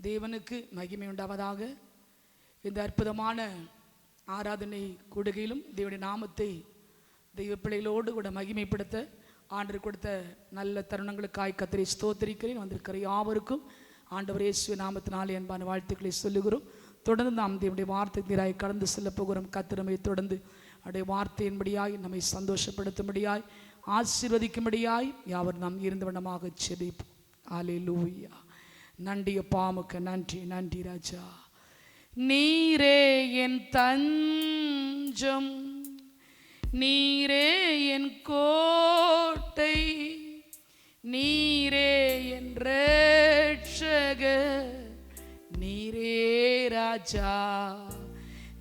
தேவனுக்கு மகிமை உண்டாவதாக. இந்த அற்புதமான ஆராதனை கூடுகையிலும் தேவனுடைய நாமத்தை தெய்வ பிள்ளைகளோடு கூட மகிமைப்படுத்த ஆண்டவர் கொடுத்த நல்ல தருணங்களுக்காய் கர்த்தரை ஸ்தோத்திரிக்கிறேன். வந்திருக்கிற யாவருக்கும் ஆண்டவர் இயேசு நாமத்தினாலே அன்பான வாழ்த்துக்களை சொல்லுகிறோம். தொடர்ந்து நாம் தேவனுடைய வார்த்தை நீராய் கடந்து செல்ல போகிறோம். கர்த்தரை தொடர்ந்து அவருடைய வார்த்தையின்படியாய் நம்மை சந்தோஷப்படுத்தும்படியாய் ஆசீர்வதிக்கும்படியாய் யாவர் நாம் இருந்த வண்ணமாக செபிப்போம். அல்லேலூயா. நன்றி அப்பா, உமக்கு நன்றி. நன்றி ராஜா. நீரே என் தஞ்சம், நீரே என் கோட்டை, நீரே என் ரட்சகர், நீரே ராஜா.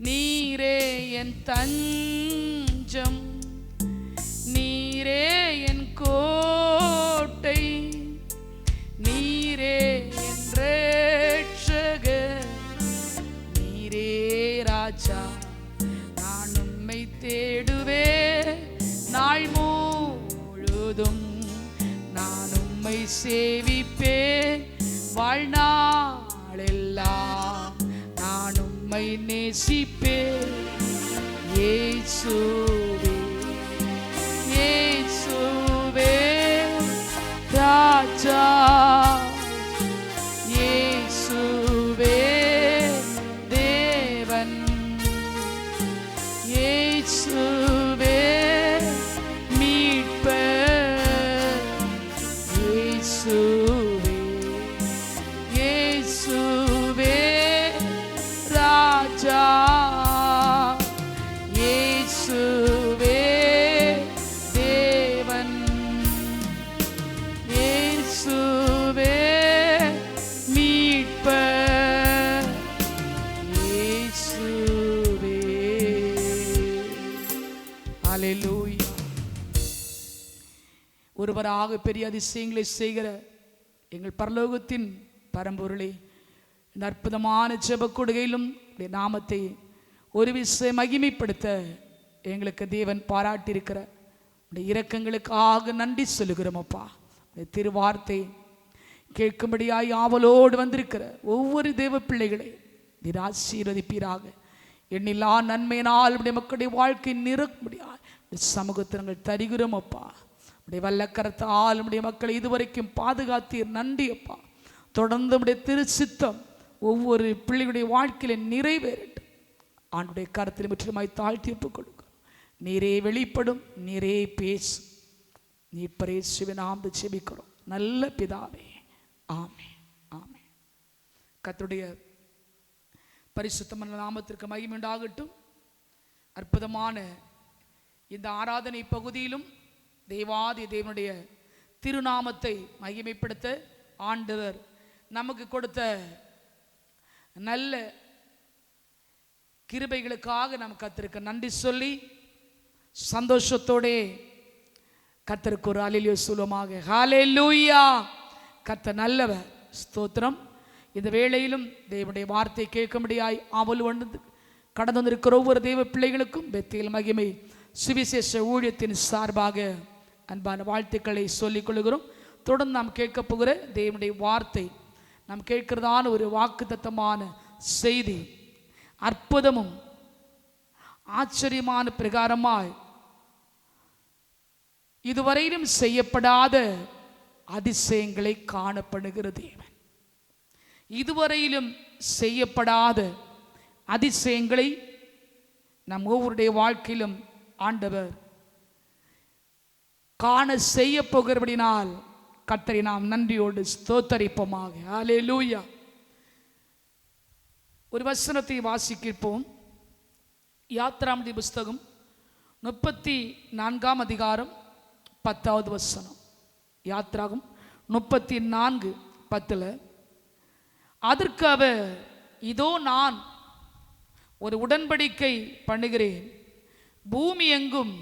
நீரே என் தஞ்சம், நீரே என் கோட்டை, நீரே என் ரட்சகர், நீரே ராஜா. நான் உம்மை தேடுவே நாள் முழுதும், நான் உம்மை சேவிப்பே வாழ்நாளெல்லாம், நான் உம்மை நேசிப்பே இயேசுவே, இயேசுவே ராஜா, இயேசுவே தேவன், இயேசுவே மீட்பர், இயேசுவே, இயேசுவே ராஜா, இயேசுவே தேவன், இயேசுவே மீட்பர், இயேசுவே. அல்லேலூயா. ஒருவராக பெரிய அதிசயங்களை செய்கிற எங்கள் பரலோகத்தின் பரம்பொருளே, இந்த அற்புதமான ஜெப கொடுகையிலும் நாமத்தை ஒரு விசை மகிமைப்படுத்த எங்களுக்கு தேவன் பாராட்டியிருக்கிற இரக்கங்களுக்காக நன்றி சொல்லுகிறோம் அப்பா. திருவார்த்தை கேட்கும்படியாய் ஆவலோடு வந்திருக்கிற ஒவ்வொரு தேவ பிள்ளைகளை நீர் ஆசீர்வதிப்பீராக. எண்ணில்லா நன்மையினால் உடைய மக்களுடைய வாழ்க்கை நிரப்பும்படியாய் சமூகத்தை நாங்கள் தருகிறோம் அப்பா. உடைய வல்லக்கரத்தால் உடைய மக்களை இதுவரைக்கும் பாதுகாத்தீர். நன்றி அப்பா. தொடர்ந்து உடைய திருச்சித்தம் ஒவ்வொரு பிள்ளைகளுடைய வாழ்க்கையில நிறைவேறட்டும். ஆண்டுடைய கரத்தில் முற்றிலுமாய் தாழ்த்தி ஒப்புக் கொடுக்கிறோம். நீரே வெளிப்படும், நீரே பேசும். நீ பரேசுவின் நாமத்தை ஜெபிக்கிறோம் நல்ல பிதாவே. ஆமென், ஆமென். கர்த்தருடைய பரிசுத்தமான நாமத்திற்கு மகிமை உண்டாகட்டும். அற்புதமான இந்த ஆராதனை பகுதியிலும் தேவாதி தேவனுடைய திருநாமத்தை மகிமைப்படுத்த ஆண்டவர் நமக்கு கொடுத்த நல்ல கிருபைகளுக்காக நாம் கர்த்தருக்கு நன்றி சொல்லி சந்தோஷத்தோடே கர்த்தருக்கு ஒரு அல்லேலூயா சொல்லுவோமாக. ஹல்லேலூயா. கர்த்தர் நல்லவர். ஸ்தோத்திரம். இந்த வேளையிலும் தேவனுடைய வார்த்தை கேட்கும்படியாய் ஆவல் வந்து கடந்து வந்திருக்கிற ஒவ்வொரு தேவ பிள்ளைகளுக்கும் பெத்தேல் மகிமை சுவிசேஷ ஊழியத்தின் சார்பாக அன்பான வாழ்த்துக்களை சொல்லிக் கொள்கிறோம். தொடர்ந்து நாம் கேட்க போகிற தேவனுடைய வார்த்தை, நாம் கேட்கிறதான ஒரு வாக்குத்தத்தமான செய்தி, அற்புதமும் ஆச்சரியமான பிரகாரமாய் இதுவரையிலும் செய்யப்படாத அதிசயங்களை காணப்படுகிற தேவன். இதுவரையிலும் செய்யப்படாத அதிசயங்களை நம் ஒவ்வொருடைய வாழ்க்கையிலும் ஆண்டவர் காண செய்ய போகிறபடினால் கர்த்தரை நாம் நன்றியோடு ஸ்தோத்தரிப்போமாக. அல்லேலூயா. ஒரு வசனத்தை வாசிக்கிறோம். யாத்ராமதி புஸ்தகம் 34 அதிகாரம் 10வது வசனம். யாத்ராகம் 34:10. அதற்கு அவர், இதோ நான் ஒரு உடன்படிக்கை பண்ணுகிறேன், பூமி எங்கும்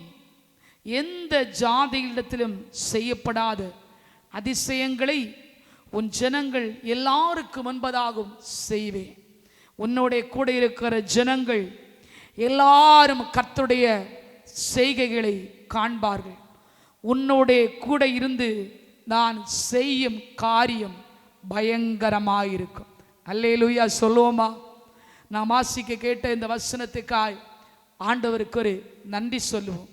எந்த ஜாதியிடத்திலும் செய்யப்படாத அதிசயங்களை உன் ஜனங்கள் எல்லாருக்கும் முன்பதாகவும் செய்வேன். உன்னோட கூட இருக்கிற ஜனங்கள் எல்லாரும் கர்த்தருடைய செய்கைகளை காண்பார்கள். உன்னோட கூட இருந்து நான் செய்யும் காரியம் பயங்கரமாயிருக்கும். அல்லேலூயா சொல்லுவோமா? நாம் வாசிக்க கேட்ட இந்த வசனத்துக்காய் ஆண்டவருக்கு ஒரு நன்றி சொல்லுவோம்.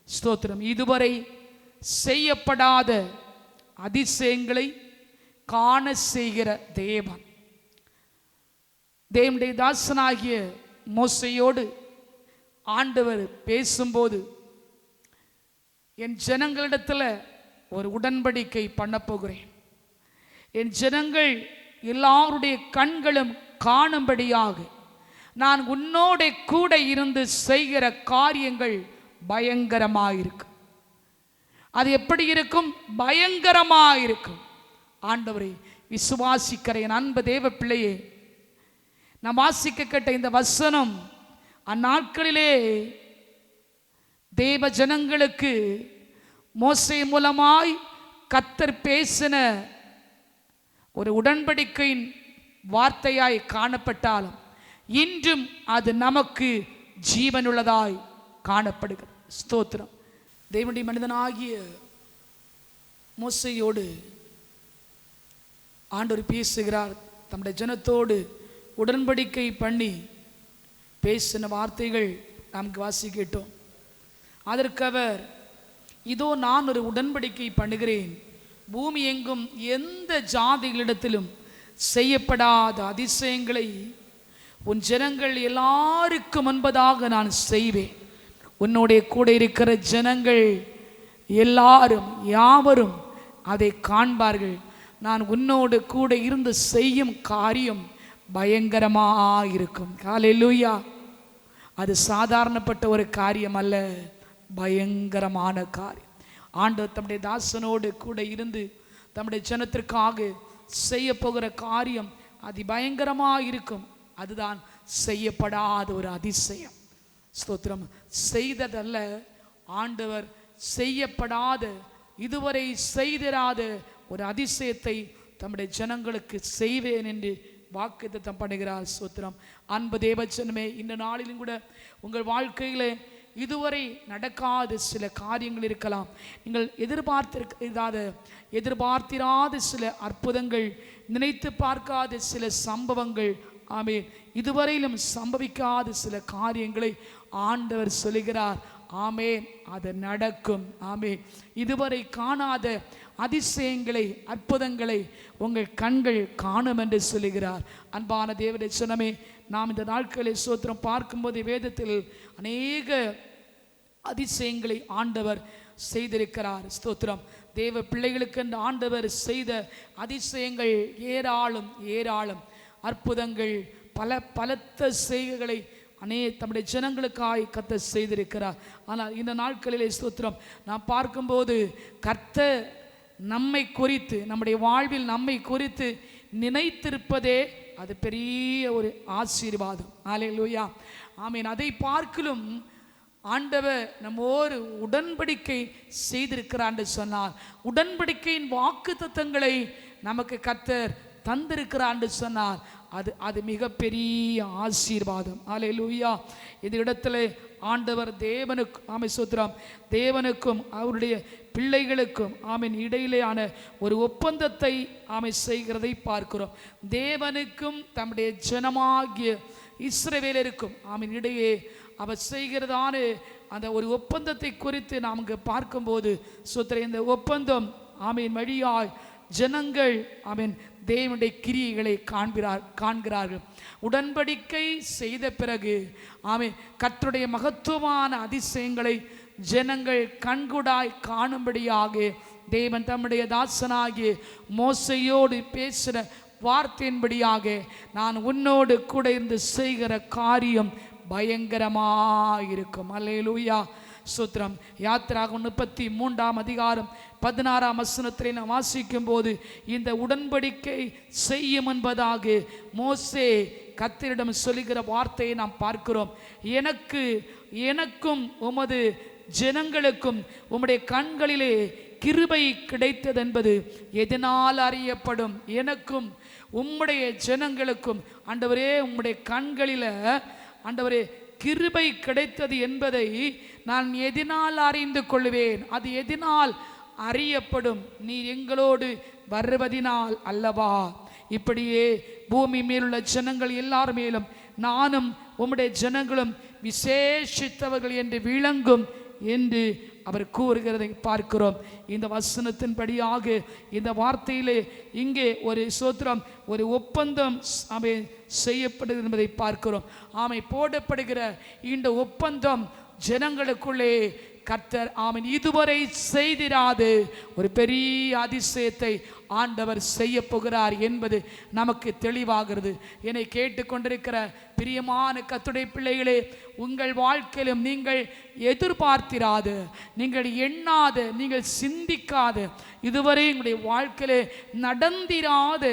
ஸ்தோத்திரம். இதுவரை செய்யப்படாத அதிசயங்களை காண செய்கிற தேவன், தேவனுடைய தாசனாகிய மோசையோடு ஆண்டவர் பேசும்போது, என் ஜனங்களிடத்தில் ஒரு உடன்படிக்கை பண்ண போகிறேன். என் ஜனங்கள் எல்லாருடைய கண்களும் காணும்படியாக நான் உன்னோட கூட இருந்து செய்கிற காரியங்கள் பயங்கரமாயிருக்கும். அது எப்படி இருக்கும்? பயங்கரமாயிருக்கும். ஆண்டவரை விசுவாசிக்கிற என் அன்பு தேவ பிள்ளையே, நான் வாசிக்க கேட்ட இந்த வசனம் அந்நாட்களிலே தேவ ஜனங்களுக்கு மோசே மூலமாய் கர்த்தர் பேசின ஒரு உடன்படிக்கையின் வார்த்தையாய் காணப்பட்டாலும் இன்றும் அது நமக்கு ஜீவனுள்ளதாய் காணப்படுகிறது. ஸ்தோத்திரம். தேவனுடைய மனிதனாகிய மோசையோடு ஆண்டவர் பேசுகிறார். தம்முடைய ஜனத்தோடு உடன்படிக்கை பண்ணி பேசின வார்த்தைகள் நமக்கு வாசிக்கிட்டோம். அதற்கு அவர், இதோ நான் ஒரு உடன்படிக்கை பண்ணுகிறேன், பூமி எங்கும் எந்த ஜாதிகளிடத்திலும் செய்யப்படாத அதிசயங்களை உன் ஜனங்கள் எல்லாருக்கும் முன்பதாக நான் செய்வேன். உன்னுடைய கூட இருக்கிற ஜனங்கள் எல்லாரும் யாவரும் அதை காண்பார்கள். நான் உன்னோடு கூட இருந்து செய்யும் காரியம் பயங்கரமாக இருக்கும். ஹல்லேலூயா. அது சாதாரணப்பட்ட ஒரு காரியம் அல்ல, பயங்கரமான காரியம். ஆண்டவர் தம்முடைய தாசனோடு கூட இருந்து தம்முடைய ஜனத்திற்காக செய்ய போகிற காரியம் அதி பயங்கரமாக இருக்கும். அதுதான் செய்யப்படாத ஒரு அதிசயம். ஸ்தோத்திரம். செய்ததல்ல, ஆண்டவர் செய்யப்படாத, இதுவரை செய்திராத ஒரு அதிசயத்தை தம்முடைய ஜனங்களுக்கு செய்வேன் என்று வாக்குத்தத்தம் பண்ணுகிறார். ஸ்தோத்திரம். அன்பு தேவஜனமே, இந்த நாளிலும் கூட உங்கள் வாழ்க்கையில் இதுவரை நடக்காத சில காரியங்கள் இருக்கலாம். நீங்கள் எதிர்பார்த்திராத சில அற்புதங்கள், நினைத்து பார்க்காத சில சம்பவங்கள், ஆமென், இதுவரையிலும் சம்பவிக்காத சில காரியங்களை ஆண்டவர் சொல்லுகிறார். ஆமென், அது நடக்கும். ஆமென். இதுவரை காணாத அதிசயங்களை, அற்புதங்களை உங்கள் கண்கள் காணும் என்று சொல்லுகிறார். அன்பான தேவனுடைய ஜனமே, நாம் இந்த நாட்களை ஸ்தோத்திரம் பார்க்கும்போது வேதத்தில் அநேக அதிசயங்களை ஆண்டவர் செய்திருக்கிறார். ஸ்தோத்திரம். தேவ பிள்ளைகளுக்கு என்று ஆண்டவர் செய்த அதிசயங்கள் ஏராளம் ஏராளம். அற்புதங்கள், பலத்த செய்கைகளை தம்முடைய ஜனங்களுக்காய் கர்த்தர் செய்திருக்கிறார். ஆனால் இந்த நாட்களிலே ஸ்தோத்திரம் நாம் பார்க்கும்போது கர்த்தர் நம்மை குறித்து, நம்முடைய வாழ்வில் நம்மை குறித்து நினைத்திருப்பதே அது பெரிய ஒரு ஆசீர்வாதம். ஹல்லேலூயா. ஆமென். அதை பார்க்கலும் ஆண்டவர் நம்மோடு உடன்படிக்கை செய்திருக்கிறார் என்று சொன்னார். உடன்படிக்கையின் வாக்குத்தத்தங்களை நமக்கு கர்த்தர் தந்திருக்கிறார் என்று சொன்னார். அது மிகப்பெரிய ஆசீர்வாதம். ஹல்லேலூயா. இந்த இடத்துல ஆண்டவர் தேவனுக்கு, ஆமென் ஸ்தோத்திரம், தேவனுக்கும் அவருடைய பிள்ளைகளுக்கும் ஆமென் இடையிலேயான ஒரு ஒப்பந்தத்தை ஆமென் செய்கிறதை பார்க்கிறோம். தேவனுக்கும் தம்முடைய ஜனமாகிய இஸ்ரவேலருக்கும் ஆமென் இடையே அவர் செய்கிறதான அந்த ஒரு ஒப்பந்தத்தை குறித்து நாம் இங்கே பார்க்கும்போது ஸ்தோத்திரம், இந்த ஒப்பந்தம் ஆமென் வழியாய் ஜனங்கள் ஆமென் தேவனுடைய கிரியைகளை காண்கிறார்கள். உடன்படிக்கை செய்த பிறகு ஆமென் கர்த்தருடைய மகத்துவமான அதிசயங்களை ஜனங்கள் கண்கூடாய் காணும்படியாக தேவன் தம்முடைய தாசனாகிய மோசையோடு பேசுகிற வார்த்தையின்படியாக நான் உன்னோடு கூட இருந்து செய்கிற காரியம் பயங்கரமாயிருக்கும். அல்லேலூயா. ஸ்தோத்திரம். யாத்திராகமம் 33ஆம் அதிகாரம் 16ஆம் வசனத்திலே நாம் வாசிக்கும் போது, இந்த உடன்படிக்கை செய்யும் என்பதாக மோசே கர்த்தரிடம் சொல்லுகிற வார்த்தையை நாம் பார்க்கிறோம். எனக்கும் உமது ஜனங்களுக்கும் உம்முடைய கண்களிலே கிருபை கிடைத்தது என்பது எதனால் அறியப்படும்? எனக்கும் உம்முடைய ஜனங்களுக்கும் ஆண்டவரே உம்முடைய கண்களில் ஆண்டவரே கிருபை கிடைத்தது என்பதை நான் எதனால் அறிந்து கொள்வேன்? அது எதனால் அறியப்படும்? நீ எங்களோடு வருவதினால் அல்லவா? இப்படியே பூமி மேலுள்ள ஜனங்கள் எல்லார் மேலும் நானும் உம்முடைய ஜனங்களும் விசேஷித்தவர்கள் என்று விளங்கும் என்று அவர் கூறுகிறதை பார்க்கிறோம். இந்த வசனத்தின்படியாக இந்த வார்த்தையிலே இங்கே ஒரு சோத்திரம், ஒரு ஒப்பந்தம் செய்யப்படுகிறது என்பதை பார்க்கிறோம். போடப்படுகிற இந்த ஒப்பந்தம் ஜனங்களுக்குள்ளே கர்த்தர் இதுவரை செய்திராது ஒரு பெரிய அதிசயத்தை ஆண்டவர் செய்ய போகிறார் என்பது நமக்கு தெளிவாகிறது. என்னை கேட்டுக்கொண்டிருக்கிற பிரியமான கர்த்தருடைய பிள்ளைகளே, உங்கள் வாழ்க்கையிலும் நீங்கள் எதிர்பார்த்திராது, நீங்கள் எண்ணாது, நீங்கள் சிந்திக்காது, இதுவரை உங்களுடைய வாழ்க்கையிலே நடந்திராது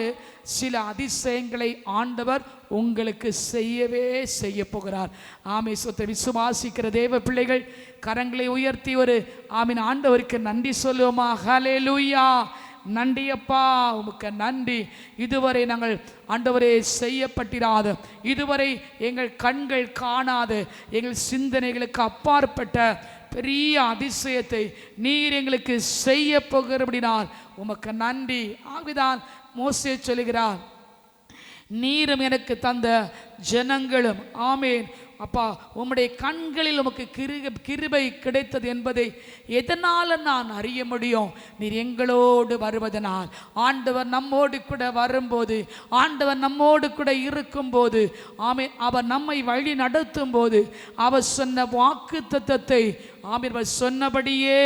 சில அதிசயங்களை ஆண்டவர் உங்களுக்கு செய்ய போகிறார். சொத்தை விசுவாசிக்கிற தேவ பிள்ளைகள் கரங்களை உயர்த்தி ஒரு ஆண்டவருக்கு நன்றி சொல்லுவோமா? ஹல்லேலூயா. நன்றி அப்பா, உமக்கு நன்றி. இதுவரை நாங்கள் ஆண்டவரே செய்யப்பட்டிராத, இதுவரை எங்கள் கண்கள் காணாத, எங்கள் சிந்தனைகளுக்கு அப்பாற்பட்ட பெரிய அதிசயத்தை நீர் எங்களுக்கு செய்ய போகிறபடினால் உமக்கு நன்றி. ஆகவேதான் மோசே சொல்லுகிறார், நீரும் எனக்கு தந்த ஜனங்களும் அப்பா உம்முடைய கண்களில் உமக்கு கிருபை கிடைத்தது என்பதை எதனால் நான் அறிய முடியும்? நீர் எங்களோடு வருவதனால். ஆண்டவர் நம்மோடு கூட வரும்போது, ஆண்டவர் நம்மோடு கூட இருக்கும்போது, அவர் நம்மை வழி நடத்தும் போது, அவர் சொன்ன வாக்குத்தத்தத்தை அவர் சொன்னபடியே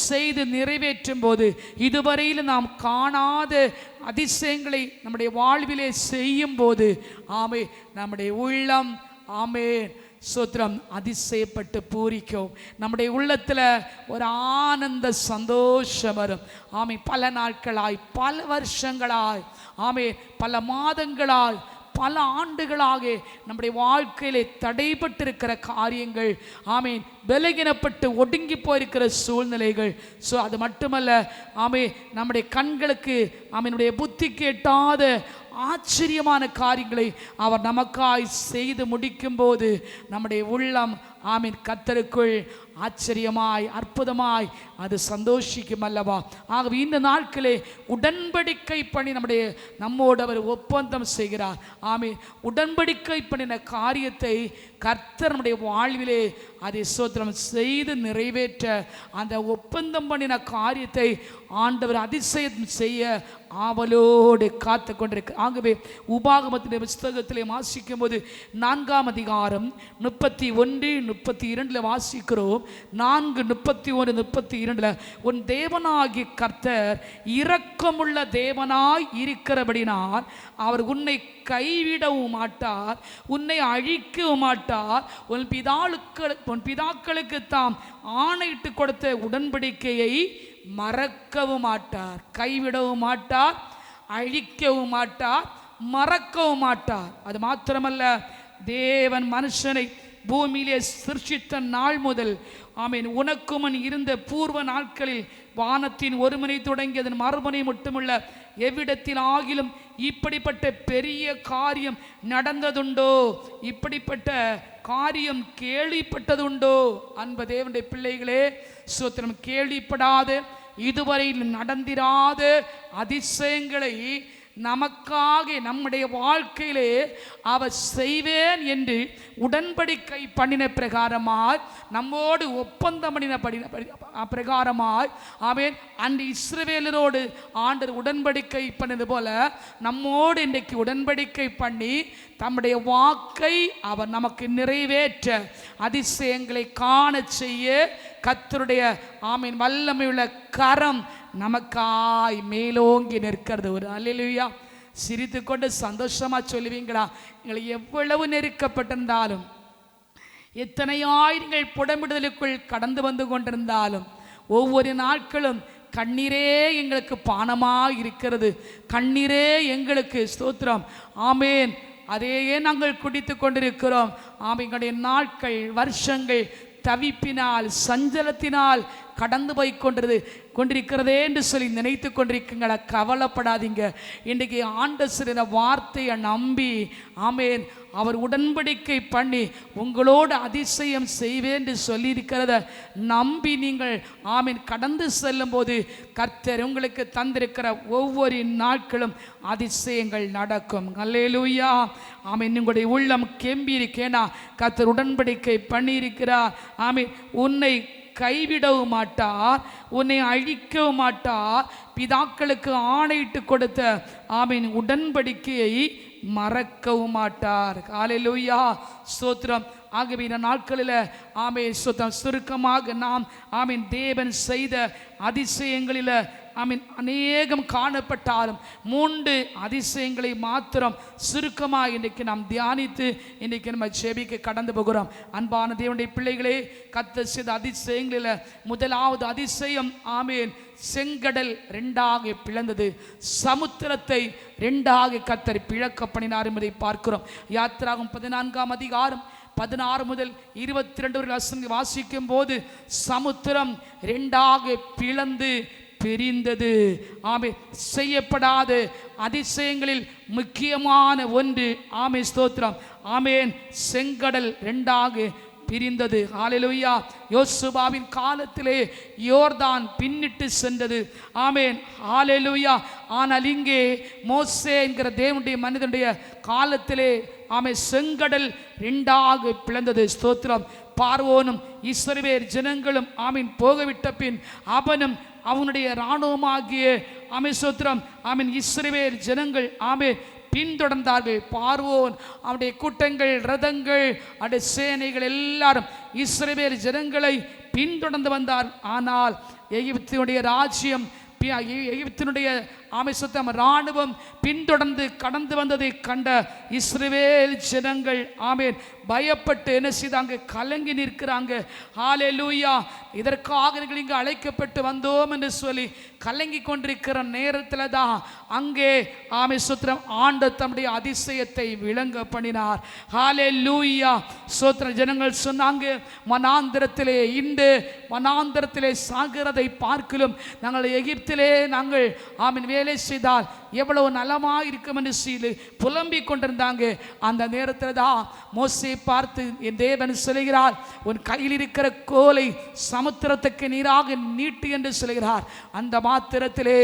செய்து நிறைவேற்றும் போது, இதுவரையில் நாம் காணாத அதிசயங்களை நம்முடைய வாழ்விலே செய்யும் போது நம்முடைய உள்ளம் சோத்திரம் அதிசயப்பட்டு பூரிக்கும். நம்முடைய உள்ளத்தில் ஒரு ஆனந்த சந்தோஷம் வரும். பல நாட்களாய், பல வருஷங்களாய், பல மாதங்களாய், பல ஆண்டுகளாக நம்முடைய வாழ்க்கையிலே தடைபட்டிருக்கிற காரியங்கள், பலகீனப்பட்டு ஒடுங்கி போயிருக்கிற சூழ்நிலைகள், அது மட்டுமல்ல நம்முடைய கண்களுக்கு நம்முடைய புத்திக்கு எட்டாத ஆச்சரியமான காரியங்களை அவர் நமக்காய் செய்து முடிக்கும் போது நம்முடைய உள்ளம் கர்த்தருக்குள் ஆச்சரியமாய் அற்புதமாய் அது சந்தோஷிக்கும் அல்லவா? ஆகவே இந்த நாட்களே உடன்படிக்கை பண்ணி நம்மோடு அவர் ஒப்பந்தம் செய்கிறார். உடன்படிக்கை பண்ணின காரியத்தை கர்த்தர் நம்முடைய வாழ்விலே அதை சோத்திரம் செய்து நிறைவேற்ற, அந்த ஒப்பந்தம் பண்ணின காரியத்தை ஆண்டவர் அதிசயம் செய்ய ஆவலோடு காத்து கொண்டிருக்க. ஆகவே உபாகமத்தின் புஸ்தகத்திலே வாசிக்கும் போது 4ஆம் அதிகாரம் 31-32 வாசிக்கிறோம். 4:31-32 உன் தேவனாகி கர்த்தர் இரக்கமுள்ள தேவனாய் இருக்கிறபடினால் அவர் உன்னை கைவிடவும் மாட்டார், உன்னை அழிக்கவும் மாட்டார். உன் பிதாக்களுக்கு தாம் ஆணையிட்டு கொடுத்த உடன்படிக்கையை மறக்கவும் மாட்டார். கைவிடவும் மாட்டார், அழிக்கவும் மாட்டார், மறக்கவும் மாட்டார். அது மாத்திரமல்ல, தேவன் மனுஷனை பூமியிலே சிருஷ்டித்த நாள் முதல் உனக்கு முன் இருந்த பூர்வ நாட்களில் வானத்தின் ஒரு முனை தொடங்கி அதன் மறுமுனை மட்டுமுள்ள எவ்விடத்தில் ஆகிலும் இப்படிப்பட்ட பெரிய காரியம் நடந்ததுண்டோ, இப்படிப்பட்ட காரியம் கேள்விப்பட்டதுண்டோ? அன்பு தேவனுடைய பிள்ளைகளே, சோத்திரம், கேள்விப்படாத, இதுவரையில் நடந்திராத அதிசயங்களை நமக்காக நம்முடைய வாழ்க்கையிலே அவர் செய்வேன் என்று உடன்படிக்கை பண்ணின பிரகாரமாய், நம்மோடு ஒப்பந்தம் பண்ணின பிரகாரமாய் அந்த இஸ்ரவேலரோடு ஆண்டவர் உடன்படிக்கை பண்ணது போல நம்மோடு இன்றைக்கு உடன்படிக்கை பண்ணி தம்முடைய வாக்கை அவர் நமக்கு நிறைவேற்ற, அதிசயங்களை காண செய்ய கர்த்தருடைய வல்லமையுள்ள கரம் நமக்காய் மேலோங்கி நிற்கிறது. ஒரு அல்லேலூயா. சிரித்து கொண்டு சந்தோஷமா சொல்லுவீங்களா? எங்களை எவ்வளவு நெருக்கப்பட்டிருந்தாலும், எத்தனை ஆயிரங்கள் புடமிடுதலுக்குள் கடந்து வந்து கொண்டிருந்தாலும், ஒவ்வொரு நாட்களும் கண்ணீரே எங்களுக்கு பானமாக இருக்கிறது. கண்ணீரே எங்களுக்கு ஸ்தோத்திரம். அதையே நாங்கள் குடித்து கொண்டிருக்கிறோம். எங்களுடைய நாட்கள், வருஷங்கள் தவிப்பினால், சஞ்சலத்தினால் கடந்து போய் கொண்டிருக்கிறதே என்று சொல்லி நினைத்து கொண்டிருக்கீங்களா? கவலைப்படாதீங்க. இன்றைக்கு ஆண்டவர் வார்த்தையை நம்பி ஆமேன் அவர் உடன்படிக்கை பண்ணி உங்களோடு அதிசயம் செய்வேன் என்று சொல்லியிருக்கிறத நம்பி நீங்கள் ஆமீன் கடந்து செல்லும் போது கர்த்தர் உங்களுக்கு தந்திருக்கிற ஒவ்வொரு நாட்களும் அதிசயங்கள் நடக்கும். அல்லேலூயா. ஆமீன். உங்களுடைய உள்ளம் கெம்பியிருக்கேனா? கர்த்தர் உடன்படிக்கை பண்ணியிருக்கிறார். ஆமீன். உன்னை கைவிடவும் மாட்டார், உன்னை அழிக்கவும் மாட்டார். பிதாக்களுக்கு ஆணையிட்டு கொடுத்த ஆமீன் உடன்படிக்கையை மறக்கவும் மாட்டார். ஹல்லேலூயா. ஸ்தோத்திரம். ஆகவே இந்த நாட்களில் ஆமீன் ஸ்தோத்திரம் சுருக்கமாக நாம் ஆமீன் தேவன் செய்த அதிசயங்களில் ஆமீன் அநேகம் காணப்பட்டாலும் 3 அதிசயங்களை மாத்திரம் சுருக்கமாக இன்றைக்கு நாம் தியானித்து இன்றைக்கு நம்ம ஜெபிக்க கடந்து போகிறோம். அன்பான தேவனுடைய பிள்ளைகளே, கர்த்தர் செய்த அதிசயங்களில் முதலாவது அதிசயம் ஆமீன் செங்கடல் 2ஆக பிளந்தது. சமுத்திரத்தை 2ஆக கர்த்தர் பிளக்க பண்ணினார் என்பதை பார்க்கிறோம். யாத்திராகமம் 14ஆம் அதிகாரம் 16 முதல் 22 வரை வாசிக்கும் போது சமுத்திரம் 2ஆக பிளந்து பிரிந்தது. ஆமே. செய்யப்படாத அதிசயங்களில் முக்கியமான ஒன்று ஆமே ஸ்தோத்திரம் ஆமேன் செங்கடல் 2ஆக பிரிந்தது. ஹல்லேலூயா. யோசுவாவின் காலத்திலே யோர்தான் பின்னிட்டு சென்றது. ஆமேன். ஹல்லேலூயா. ஆனால் இங்கே மோசே என்கிற தேவனுடைய மனிதனுடைய காலத்திலே ஆமே செங்கடல் 2ஆக பிளந்தது. ஸ்தோத்திரம். பார்வோனும் இஸ்ரவேல் ஜனங்களும் ஆமீன் போகவிட்ட பின் அவனும் அவனுடைய இராணுவமாகிய ஆமே ஸ்தோத்திரம் ஆமீன் இஸ்ரவேல் ஜனங்கள் ஆமே பின்தொடர்ந்தார்கள். பார்வோன் அவனுடைய கூட்டங்கள் ரதங்கள் அவருடைய சேனைகள் எல்லாரும் இஸ்ரவேல் ஜனங்களை பின்தொடர்ந்து வந்தார். ஆனால் எகிப்தினுடைய ராஜ்யம் எகிப்தினுடைய ஆமேசத்தம் இராணுவம் பின்தொடர்ந்து கடந்து வந்ததை கண்ட இஸ்ரவேல் ஜனங்கள் ஆமேன் பயப்பட்டு என்ன செய்தாங்க? கலங்கி நிற்கிறாங்க. ஹல்லேலூயா. இதற்காக இங்கு அழைக்கப்பட்டு வந்தோம் என்று சொல்லி கலங்கி கொண்டிருக்கிற நேரத்தில் தான் அங்கே ஆமே சோத்திரம் ஆண்டவர் தம்முடைய அதிசயத்தை விளங்க பண்ணினார். ஹல்லேலூயா. சோத்திரம். ஜனங்கள் சொன்னாங்க, வனாந்திரத்திலே இன்று வனாந்திரத்திலே சாகிறதை பார்க்கலும் நாங்கள் எகிப்திலே நாங்கள் ஆமீன் வேலை செய்தால் எவ்வளவு நலமாக இருக்கும் என்று சொல்லி புலம்பிக் கொண்டிருந்தாங்க. அந்த நேரத்தில் தான் மோசே பார்த்து என் தேவன் சொல்கிறார், உன் கையில் இருக்கிற கோலை சமுத்திரத்துக்கு நீராக நீட்டு என்று சொல்கிறார். அந்த மாத்திரத்திலே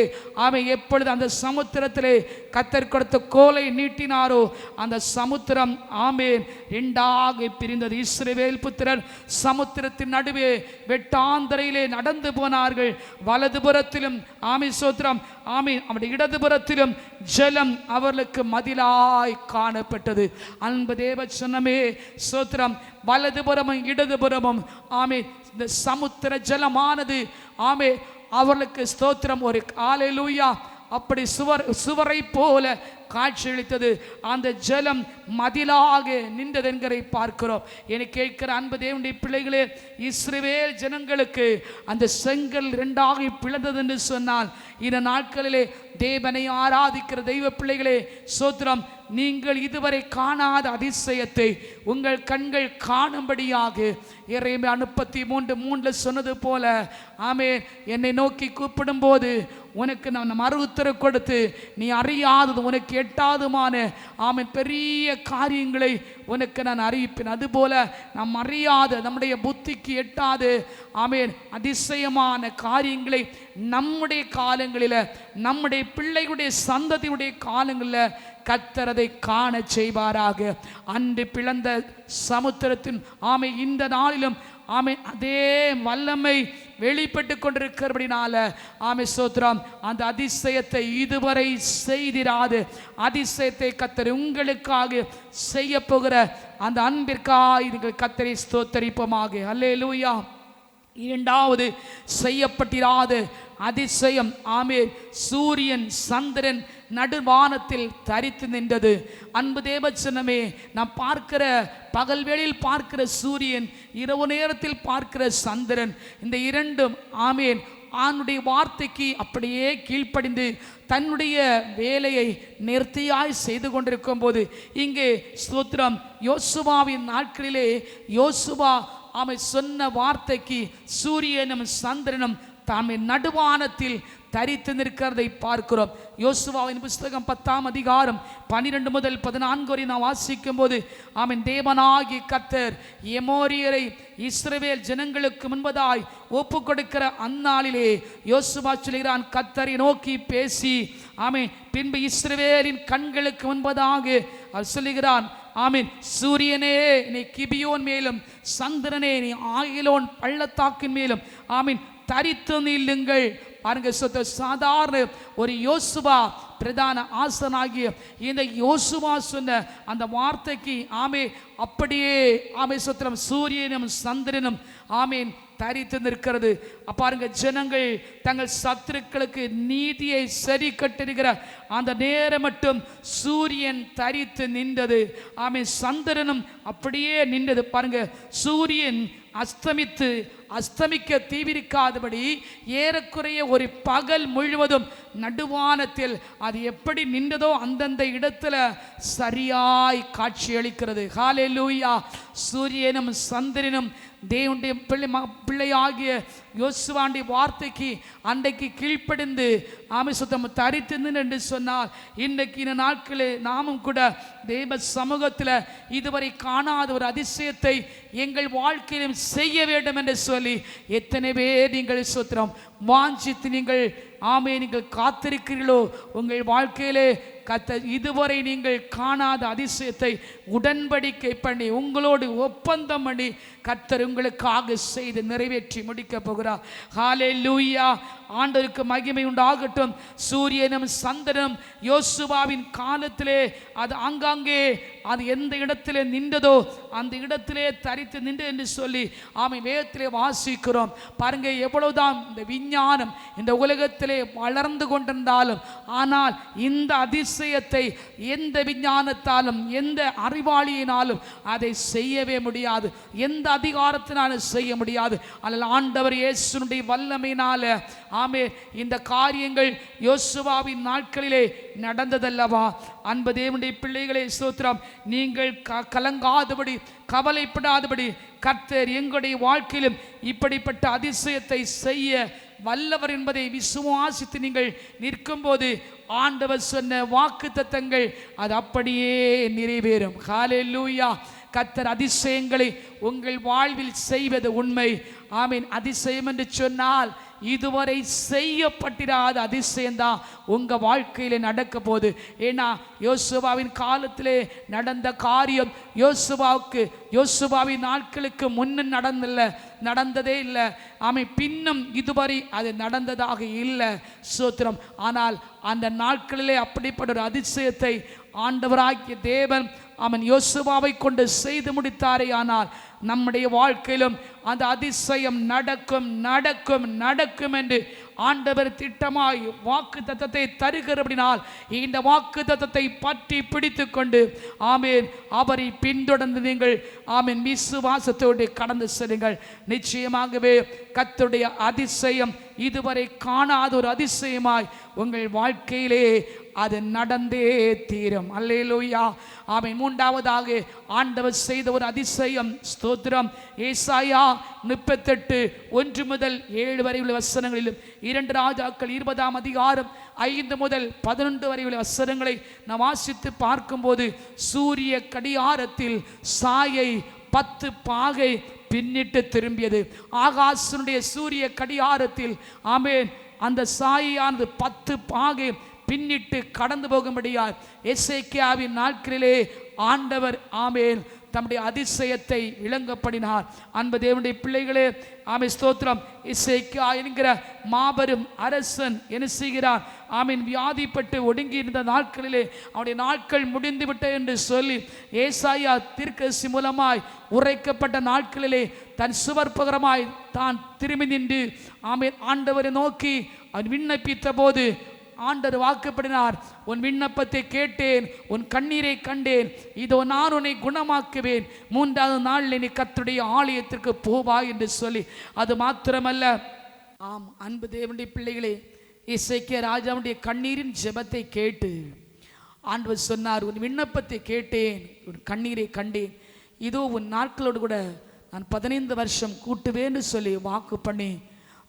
அவன் எப்பொழுது அந்த சமுத்திரத்திலே கர்த்தர் கொடுத்த கோலை நீட்டினாரோ அந்த சமுத்திரம் ஆமேன் 2ஆக பிரிந்தது. இஸ்ரவேல் புத்திரர் சமுத்திரத்தின் நடுவே வெட்டாந்தரையிலே நடந்து போனார்கள். வலதுபுறத்திலும் ஆமே சோத்திரம் ஆமே அவருடைய இடதுபுறத்திலும் ஜலம் அவர்களுக்கு மதிலாய் காணப்பட்டது. அன்பு தேவ சொன்னமே சோத்திரம். வலதுபுறமும் இடதுபுறமும் ஆமே இந்த சமுத்திர ஜலமானது ஆமே அவர்களுக்கு ஸ்தோத்திரம் ஒரு ஹல்லேலூயா அப்படி சுவரை போல காட்சியளித்தது. அந்த ஜலம் மதிலாக நின்றது என்கிறதை பார்க்கிறோம். என கேட்கிற அன்பு தேவனுடைய பிள்ளைகளே, இஸ்ரவேல் ஜனங்களுக்கு அந்த செங்கல் 2ஆக பிளந்தது என்று சொன்னால் இந்த நாட்களிலே தேவனை ஆராதிக்கிற தெய்வ பிள்ளைகளே சோத்திரம், நீங்கள் இதுவரை காணாத அதிசயத்தை உங்கள் கண்கள் காணும்படியாக எரேமியா 33:3 சொன்னது போல ஆமே என்னை நோக்கி கூப்பிடும் போது உனக்கு நான் மறு உத்தரவு கொடுத்து நீ அறியாதது உனக்கு எட்டாதுமான ஆமே பெரிய காரியங்களை உனக்கு நான் அறிவிப்பேன். அதுபோல நாம் அறியாத நம்முடைய புத்திக்கு எட்டாது ஆமேன் அதிசயமான காரியங்களை நம்முடைய காலங்களில் நம்முடைய பிள்ளைகளுடைய சந்ததியுடைய காலங்களில் கர்த்தரதை காண செய்வாராக. அன்று பிளந்த சமுத்திரத்தின் ஆமை இந்த நாளிலும் ஆமை அதே வல்லமை வெளிப்பட்டு கொண்டிருக்கிறபடினால ஆமை சோத்ரம் அந்த அதிசயத்தை இதுவரை செய்திராது அதிசயத்தை கர்த்தர் உங்களுக்காக செய்ய போகிற அந்த அன்பிற்காக நீங்கள் கர்த்தரை ஸ்தோத்தரிப்போமாக. அல்லேலூயா. இரண்டாவது செய்யப்பட்டிராத அதிசயம் ஆமே சூரியன் சந்திரன் நடுவானத்தில் தரித்து நின்றது. அன்பு தேவச்சனமே, நாம் பார்க்கிற பகல்வேளையில் பார்க்கிற சூரியன், இரவு நேரத்தில் பார்க்கிற சந்திரன், இந்த இரண்டும் ஆமேன் ஆணுடைய வார்த்தைக்கு அப்படியே கீழ்ப்படிந்து தன்னுடைய வேலையை நேர்த்தியாய் செய்து கொண்டிருக்கும் போது இங்கே ஸ்தோத்திரம் யோசுவாவின் நாட்களிலே யோசுவா அவன் சொன்ன வார்த்தைக்கு சூரியனும் சந்திரனும் தாமே நடுவானத்தில் தரித்து நிற்கிறதை பார்க்கிறோம். யோசுவாவின் புஸ்தகம் 10ஆம் அதிகாரம் 12 முதல் 14 வரை நான் வாசிக்கும் போது அவன் தேவனாகி கர்த்தர் எமோரியரை இஸ்ரவேல் ஜனங்களுக்கு முன்பதாய் ஒப்பு கொடுக்கிற அந்நாளிலே யோசுவா சொல்கிறான், கர்த்தரை நோக்கி பேசி ஆமென் பின்பு இஸ்ரவேலின் கண்களுக்கு முன்பதாக அவர் சொல்லுகிறான், ஆமென் சூரியனே நீ கிபியோன் மேலும் சந்திரனே நீ ஆகிலோன் பள்ளத்தாக்கின் மேலும் ஆமென் தரித்து நில்லுங்கள். பாருங்க, சாதாரண ஒரு யோசுவா பிரதான ஆசனாகிய இந்த யோசுவா சொன்ன அந்த வார்த்தைக்கு ஆமே அப்படியே ஆமே சொத்திரம் சூரியனும் சந்திரனும் ஆமேன் தரித்து நிற்கிறது. பாருங்க, ஜனங்கள் தங்கள் சத்துருக்களுக்கு நீதியை சரி கட்டுகிற அந்த நேரம் மட்டும் சூரியன் தரித்து நின்றது. ஆமே சந்திரனும் அப்படியே நின்றது. பாருங்க, சூரியன் அஸ்தமிக்க தீவிரிக்காதபடி ஏறக்குறைய ஒரு பகல் முழுவதும் நடுவானத்தில் அது எப்படி நின்றதோ அந்தந்த இடத்துல சரியாய் காட்சி அளிக்கிறது. ஹல்லேலூயா. சூரியனும் சந்திரனும் தேவனுடைய பிள்ளையாகிய யோசுவாவுடைய வார்த்தைக்கு அன்றைக்கு கீழ்ப்படிந்து ஆமை சுத்தம் தரித்து என்று சொன்னால் இன்றைக்கு இந்த நாட்களில் நாமும் கூட தேவ சமூகத்தில் இதுவரை காணாத ஒரு அதிசயத்தை எங்கள் வாழ்க்கையிலும் செய்ய வேண்டும் என்று சொல்லி எத்தனை பேர் நீங்கள் சுத்திரம் வாஞ்சித்து நீங்கள் ஆமே நீங்கள் காத்திருக்கிறீர்களோ உங்கள் வாழ்க்கையிலே கர்த்தர் இதுவரை நீங்கள் காணாத அதிசயத்தை உடன்படிக்கை பண்ணி உங்களோடு ஒப்பந்தம் பண்ணி கர்த்தர் உங்களுக்காக செய்து நிறைவேற்றி முடிக்க போகிறார். ஹல்லேலூயா. ஆண்டவருக்கு மகிமை உண்டாகட்டும். சூரியனும் சந்திரனும் யோசுவாவின் காலத்திலே அது ஆங்காங்கே அது எந்த இடத்திலே நின்றதோ அந்த இடத்திலே தரித்து நின்று என்று சொல்லி ஆமை வேதத்திலே வாசிக்கிறோம். பாருங்க, எவ்வளவுதான் இந்த விஞ்ஞானம் இந்த உலகத்திலே வளர்ந்து கொண்டிருந்தாலும் ஆனால் இந்த அதிசயத்தை எந்த விஞ்ஞானத்தாலும் எந்த அறிவாளியினாலும் அதை செய்யவே முடியாது, எந்த அதிகாரத்தினாலும் செய்ய முடியாது. ஆனால் ஆண்டவர் இயேசுனுடைய வல்லமையினால ஆமே இந்த காரியங்கள் யோசுவாவின் நாட்களிலே நடந்ததல்லவா? அன்பு தேவனுடைய பிள்ளைகளே ஸ்தோத்திரம். நீங்கள் கலங்காதபடி கவலைப்படாதபடி கர்த்தர் எங்களுடைய வாழ்க்கையிலும் இப்படிப்பட்ட அதிசயத்தை செய்ய வல்லவர் என்பதை விசுவாசித்து நீங்கள் நிற்கும் போது ஆண்டவர் சொன்ன வாக்குத்தத்தங்கள் அது அப்படியே நிறைவேறும். ஹல்லேலூயா. கர்த்தர் அதிசயங்களை உங்கள் வாழ்வில் செய்வது உண்மை. ஆமீன். அதிசயம் என்று சொன்னால் இதுவரை செய்யப்பட்டிராத அதிசயம்தான் உங்க வாழ்க்கையில நடக்க போகுது. ஏன்னா யோசுவாவின் காலத்திலே நடந்த காரியம் யோசுவாவின் நாட்களுக்கு முன்ன நடந்ததே இல்லை. ஆமை பின்னும் இதுவரை அது நடந்ததாக இல்லை. சோத்திரம். ஆனால் அந்த நாட்களிலே அப்படிப்பட்ட ஒரு அதிசயத்தை ஆண்டவராகிய தேவன் அவன் யோசுவாவை கொண்டு செய்து முடித்தாரே. ஆனால் நம்முடைய வாழ்க்கையிலும் அந்த அதிசயம் நடக்கும் நடக்கும் நடக்கும் என்று ஆண்டவர் திட்டமாய் வாக்கு தத்தத்தை தருகிறபடினால் இந்த வாக்கு தத்தத்தை பற்றி பிடித்து கொண்டு ஆமேன் அவரை பின்தொடர்ந்து நீங்கள் ஆமேன் விசுவாசத்தோடு கடந்து செல்லுங்கள். நிச்சயமாகவே கர்த்தருடைய அதிசயம் இதுவரை காணாத ஒரு அதிசயமாய் உங்கள் வாழ்க்கையிலே அது நடந்தே தீரும். அல்லேலூயா. ஆமென். மூன்றாவதாக ஆண்டவர் செய்த ஒரு அதிசயம் ஸ்தோத்திரம். ஏசாயா 38:1 முதல் 7 வரை உள்ள வசனங்களிலும் 2 ராஜாக்கள் 20ஆம் அதிகாரம் 5 முதல் 11 வரை உள்ள வசனங்களை நாம் வாசித்து பார்க்கும்போது சூரிய கடியாரத்தில் சாயை 10 பாகை பின்னிட்டு திரும்பியது. ஆகாசனுடைய சூரிய கடியாரத்தில் ஆமென் அந்த சாயானது 10 பாகை பின்னிட்டு கடந்து போகும்படியாய் எசேக்கியாவின் நாட்களிலே ஆண்டவர் ஆமென் தம்முடைய அதிசயத்தை விளங்கப்படினார். அன்பு தேவனுடைய பிள்ளைகளே ஆமே ஸ்தோத்திரம். எசேக்கியா என்கிற மாபெரும் அரசன் என்ன செய்கிறார்? ஆமீன் வியாதிப்பட்டு ஒடுங்கி இருந்த நாட்களிலே அவனுடைய நாட்கள் முடிந்து விட்டது என்று சொல்லி ஏசாயா தீர்க்கதரிசி மூலமாய் உரைக்கப்பட்ட நாட்களிலே தன் சுவர்பகரமாய் தான் திரும்பி நின்று ஆமீன் ஆண்டவரை நோக்கி அவன் விண்ணப்பித்த போது ஆண்டவர் வாக்குப்படினார். உன் விண்ணப்பத்தை கேட்டேன், உன் கண்ணீரை கண்டேன், இதோ நான் உன்னை குணமாக்குவேன், 3ஆவது நாளில் நீ கர்த்தருடைய ஆலயத்திற்கு போவாய் என்று சொல்லி. அது மாத்திரமல்ல, ஆம் அன்பு தேவனுடைய பிள்ளைகளே, எசேக்கியா ராஜாவுடைய கண்ணீரின் ஜெபத்தை கேட்டு ஆண்டவர் சொன்னார், உன் விண்ணப்பத்தை கேட்டேன், உன் கண்ணீரை கண்டேன், இதோ உன் நாட்களோடு கூட நான் 15 வருஷம் கூட்டுவேன்னு சொல்லி வாக்கு பண்ணி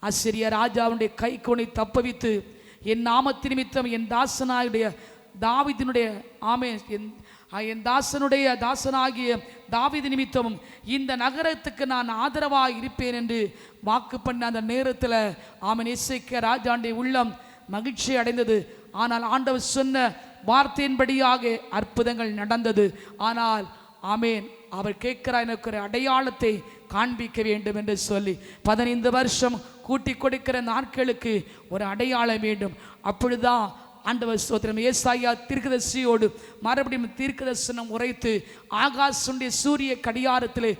அசிரிய ராஜாவுடைய கைக்கோனை தப்பவித்து என் நாமத்து நிமித்தம் என் தாசனாயுடைய தாவீதினுடைய என் தாசனாகிய தாவீது நிமித்தமும் இந்த நகரத்துக்கு நான் ஆதரவாக இருப்பேன் என்று வாக்கு பண்ண அந்த நேரத்தில் எசேக்கியா ராஜாவுடைய உள்ளம் மகிழ்ச்சி அடைந்தது. ஆனால் ஆண்டவர் சொன்ன வார்த்தையின்படியாக அற்புதங்கள் நடந்தது. ஆனால் அவர் கேட்கிறார், எனக்கு ஒரு அடையாளத்தை காண்பிக்க வேண்டும் என்று சொல்லி 15 வருஷம் கூட்டி கொடுக்கிற நாட்களுக்கு ஒரு அடையாளம் வேண்டும். அப்பொழுதுதான் ஆண்டவர் ஸ்தோத்திரம் ஏசாயா தீர்க்கதரிசியோடு மறுபடியும் தீர்க்கதரிசனம் உரைத்து ஆகாசுடைய சூரிய கடியாரத்திலே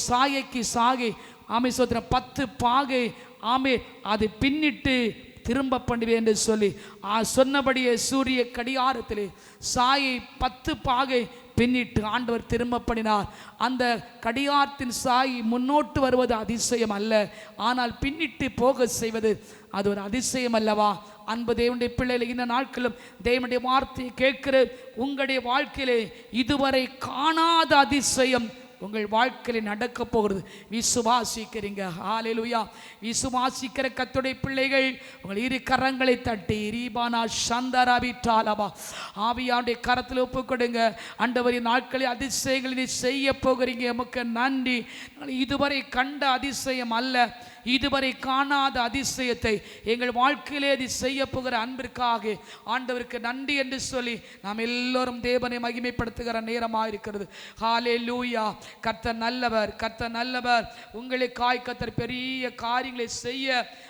சாகைக்கு சாகை ஸ்தோத்திரம் 10 பாகை அதை பின்னிட்டு திரும்ப பண்ணுவேன் என்று சொல்லி சொன்னபடியே சூரிய கடியாரத்திலே சாயை 10 பாகை பின்னிட்டு ஆண்டவர் திரும்ப பண்ணினார். அந்த கடியாரத்தின் சாய் முன்னோட்டு வருவது அதிசயம் அல்ல, ஆனால் பின்னிட்டு போக செய்வது அது ஒரு அதிசயம் அல்லவா? அன்பு தேவனுடைய பிள்ளைகள், இந்த நாட்களும் தேவனுடைய வார்த்தையை கேட்கிற உங்களுடைய வாழ்க்கையிலே இதுவரை காணாத அதிசயம் உங்கள் வாழ்க்கையில் நடக்க போகிறது. விசுவாசிக்கிறீங்க? ஹல்லேலூயா. விசுவாசிக்கிற கர்த்தருடைய பிள்ளைகள் உங்கள் இரு கரங்களை தட்டி ரீபானா சந்தராபிட்டாலபா ஆவியானுடைய கரத்தில் ஒப்பு கொடுங்க. ஆண்டவரின் நாட்களில் அதிசயங்களை செய்ய போகிறீங்க. எமக்கு நன்றி. இதுவரை கண்ட அதிசயம் அல்ல, இதுவரை காணாத அதிசயத்தை எங்கள் வாழ்க்கையிலே அது செய்ய போகிற அன்பிற்காக ஆண்டவருக்கு நன்றி என்று சொல்லி நாம் எல்லோரும் தேவனை மகிமைப்படுத்துகிற நேரமாக இருக்கிறது. ஹல்லேலூயா. கர்த்தர் நல்லவர், கர்த்தர் நல்லவர். உங்களுக்காய் கர்த்தர் பெரிய காரியங்களை செய்ய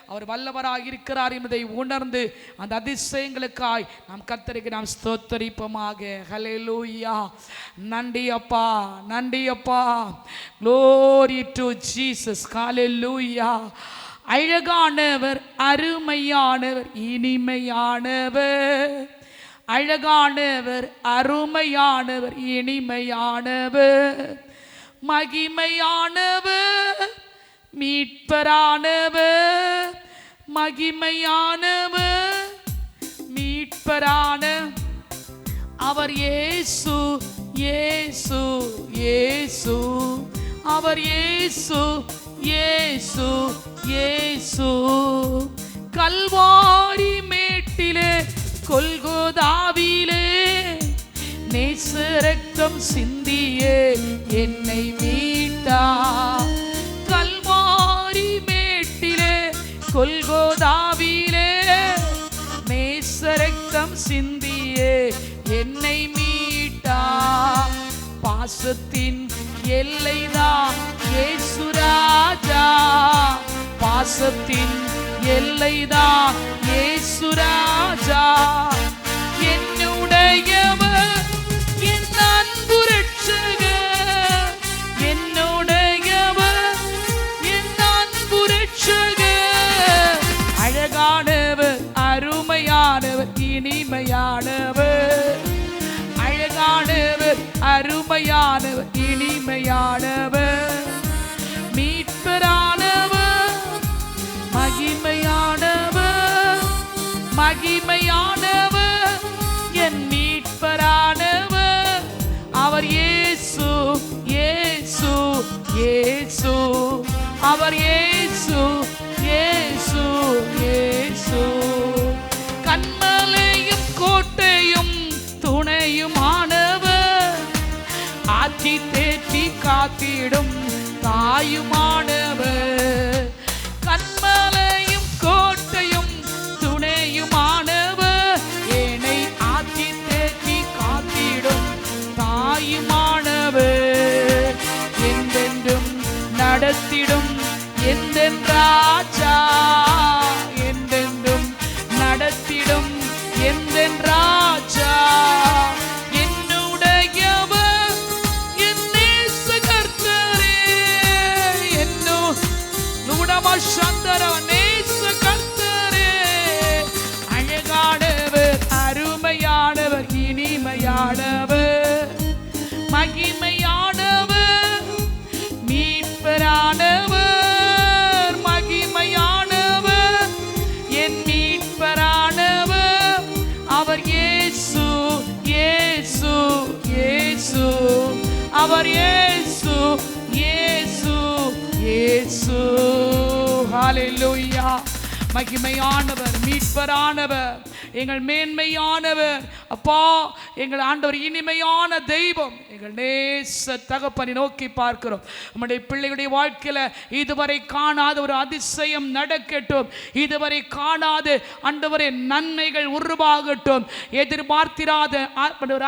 அவர் வல்லவராக இருக்கிறார் என்பதை உணர்ந்து அந்த அதிசயங்களுக்காய் நாம் கர்த்தருக்கு நாம் ஸ்தோத்தரிப்போமாக. ஹல்லேலூயா. நன்றி அப்பா, நன்றி அப்பா. Glory to Jesus. ஹல்லேலூயா. அழகானவர், அருமையானவர், இனிமையானவர். அழகானவர், அருமையானவர், இனிமையானவர், மகிமையானவர், மீட்பரானவர், மகிமையானவர், மீட்பரான அவர் இயேசு, இயேசு, இயேசு, அவர் இயேசு, இயேசு, இயேசு. கல்வாரி மேட்டிலே கொல்கோதாவிலே நேச ரத்தம் சிந்தியே என்னை மீட்டா. கல்வாரி மேட்டிலே கொல்கோதாவிலே நேச ரத்தம் சிந்தியே என்னை மீட்டா. பாசத்தின் எல்லைதான் இயேசு ராஜா, பாசத்தின் எல்லைதான் இயேசு ராஜா. என்னுடையவர், என் அன்பு ரட்சகர், என்னுடையவர், என் அன்பு ரட்சகர். அழகானவர், அருமையானவர், இனிமையானவர். அழகானவர், அருமையானவர், இனிமையானவர், மீட்பரானவர், மகிமையானவர், மகிமையானவர், என் மீட்பரானவர். அவர் இயேசு, இயேசு, இயேசு, அவர் இயேசு, இயேசு, இயேசு. கண்மலையும் கோட்டையும் துணையுமானவர், ஆட்சி தேற்றி காத்திடும் தாயுமானவர். கண்மலையும் கோட்டையும் துணையுமானவர், என்னை ஆட்சி தேற்றி காத்திடும் தாயுமானவர். என்றென்றும் நடத்திடும் எந்தென் ராஜா, என்றென்றும் நடத்திடும் எந்தென் ராஜா. என்னுடையவர், என் நேச கர்த்தரே, சந்தர நேச கர்த்தரே. அழகானவர், அருமையானவர், இனிமையானவர், மகிமையானவர், மீட்பரானவர், மகிமையானவர், என் மீட்பரானவர். அவர் இயேசு, இயேசு, இயேசு, அவர் இயேசு, இயேசு, இயேசு. ஹல்லேலூயா. மகிமையானவர், மீட்பரானவர், எங்கள் மேன்மையானவர் அப்பா, எங்கள் ஆண்டவர் இனிமையான தெய்வம், எங்கள் நேச தகப்பனை நோக்கி பார்க்கிறோம். நம்முடைய பிள்ளைகளுடைய வாழ்க்கையில இதுவரை காணாத ஒரு அதிசயம் நடக்கட்டும். இதுவரை காணாத ஆண்டவரே நன்மைகள் உருவாகட்டும். எதிர்பார்த்திராத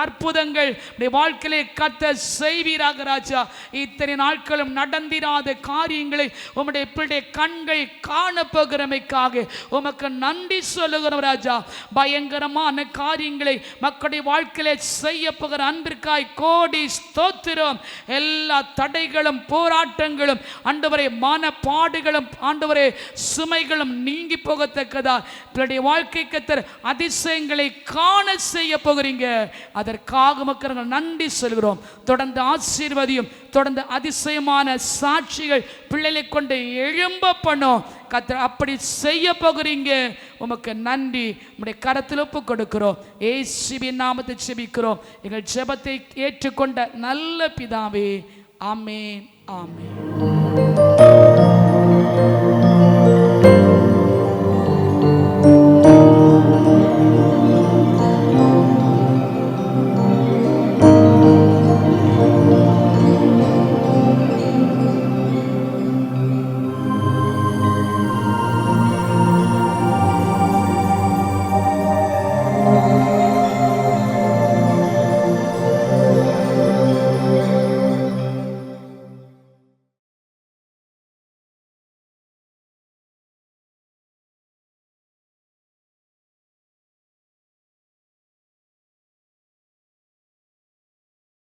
அற்புதங்கள் வாழ்க்கையிலே கத்த செய்வீராக ராஜா. இத்தனை நாட்களும் நடந்திராத காரியங்களை உம்முடைய பிள்ளை கண்கள் காணப்போகிறமைக்காக உமக்கு நன்றி சொல்லுகிறோம் ராஜா. பயங்கரமான காரியங்களை மக்களுடைய வாழ்க்கையிலே செய்ய போகிற அன்பிற்காய் கோடி ஸ்தோத்திரம். எல்லா தடைகளும் போராட்டங்களும் ஆண்டவரே மனப்பாடுகளும் ஆண்டவரே சுமைகளும் நீங்கி போகத்தக்கதா பிள்ளைய வாழ்க்கை கத்தர் அதிசயங்களை காண செய்ய போகிறீங்க. அதற்காக மக்கள் நன்றி சொல்கிறோம். தொடர்ந்து ஆசீர்வதியும், தொடர்ந்து அதிசயமான சாட்சிகள் பிள்ளைகளை கொண்டு எழும்ப பண்ணும் கத்தர். அப்படி செய்ய போகிறீங்க. உமக்கு நன்றி. உம்முடைய கரத்தில் ஒப்பு கொடுக்கிறோம். இயேசுவின் நாமத்தை ஜெபிக்கிறோம். எங்கள் ஜெபத்தை ஏற்றுக்கொண்ட நல்ல பிதாவே, ஆமென், ஆமென்.